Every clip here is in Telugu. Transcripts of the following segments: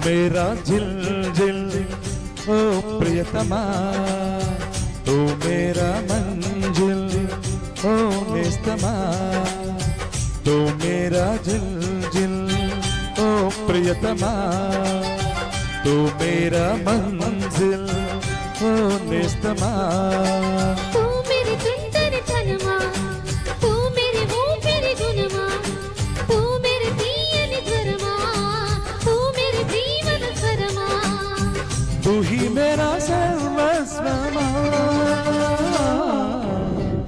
मेरा जिल जिल ओ प्रियतमा, तू मेरा मंजिल ओ नेस्तमा, तू मेरा जिल जिल ओ प्रियतमा, तू मेरा मंजिल ओ नेस्तमा। तू मेरी सुंदर तनमा, तू मेरी वो मेरी गुनमा, तू मेरी तीयन धर्मा, तू मेरी जीवन सरमा, तू ही मेरा सर्वस्व अम्मा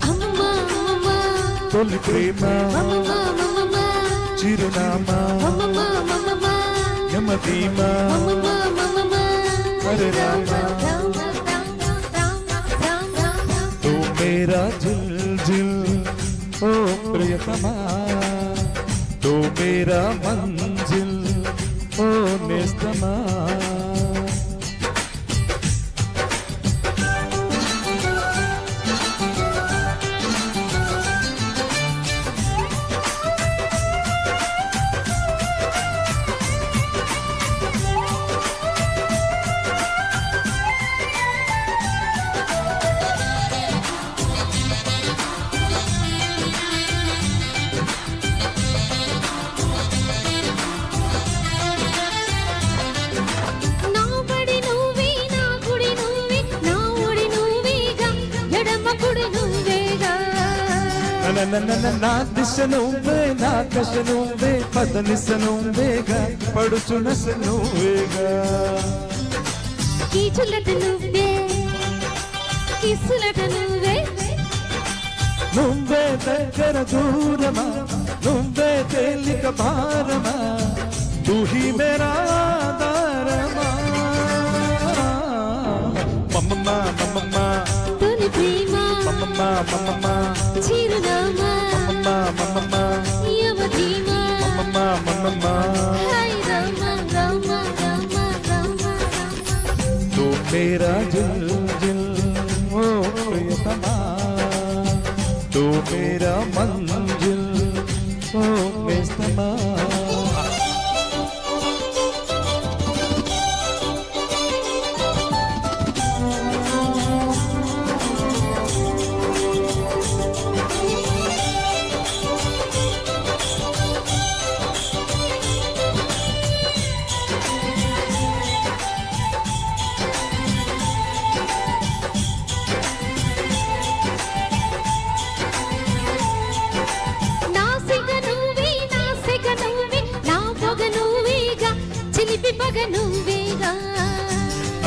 अम्मा तोली प्रेम अम्मा अम्मा चिरुनामा अम्मा अम्मा यमदीमा अम्मा अम्मा हरे रामा। तू मेरा जिल जिल ओ प्रियतमा, तू मेरा मंजिल ओ नेस्तमा। నా దిశ నువ్వే, నా కష నువ్వే, పదనిస నువ్వేగా, పడుచునస నువ్వేగా. కీచులట నువ్వే, కిసులట నువ్వే, నువ్వే దగ్గర దూరమా, నువ్వే తేలిక భారమా, తూ హీ మేరా ఆధారమా. మమ్మమ్మ మమ్మమ్మ తొలి ప్రేమ, మమ్మమ్మ మమ్మమ్మ చిరునామా, మమ్మమ్మ మమ్మమ్మ యమధీమా, మమ్మమ్మ మమ్మమ్మ. హై రామ రామ రామ రామ రామ. तू मेरा जिल जिल ओ प्रियतमा, तू मेरा मंजिल ओ नेस्तमा।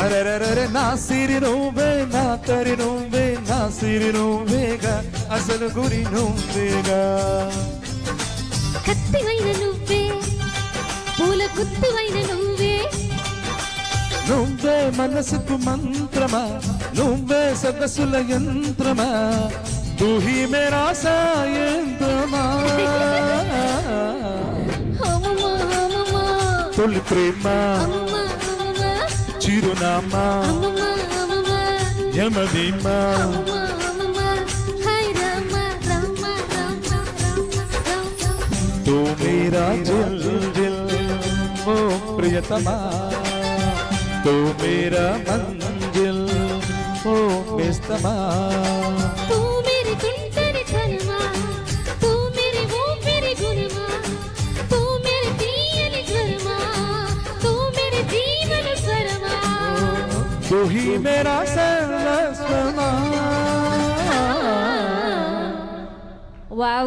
అరెరెరె నా సిరి నువ్వే, నా తరి నువ్వే, నా సిరి నువ్వేగా, అసలు గురి నువ్వేగా. కత్తివైన నువ్వే, పూల గుత్తివైన నువ్వే, నువ్వే మనసుకు మంత్రమా, నువ్వే సొగసుల యంత్రమా, తూ హీ మేరా సాయంత్రమా. అమ్మమ్మ అమ్మమ్మ తొలి ప్రేమ, అమ్మమ్మ అమ్మమ్మ చిరునామా, అమ్మమ్మ అమ్మమ్మ యమదీమా, అమ్మమ్మ అమ్మమ్మ హై రామ రామ రామ రామ రామ. तू मेरा जिल जिल ओ प्रियतमा, तू मेरा मंजिल ओ नेस्तमा। तू मेरी सुंदर तनमा, तू मेरी वो मेरी गुनमा, तू मेरी तीयन धर्मा, तू मेरी जीवन सरमा, तू ही मेरा सर्वस्व। वाव.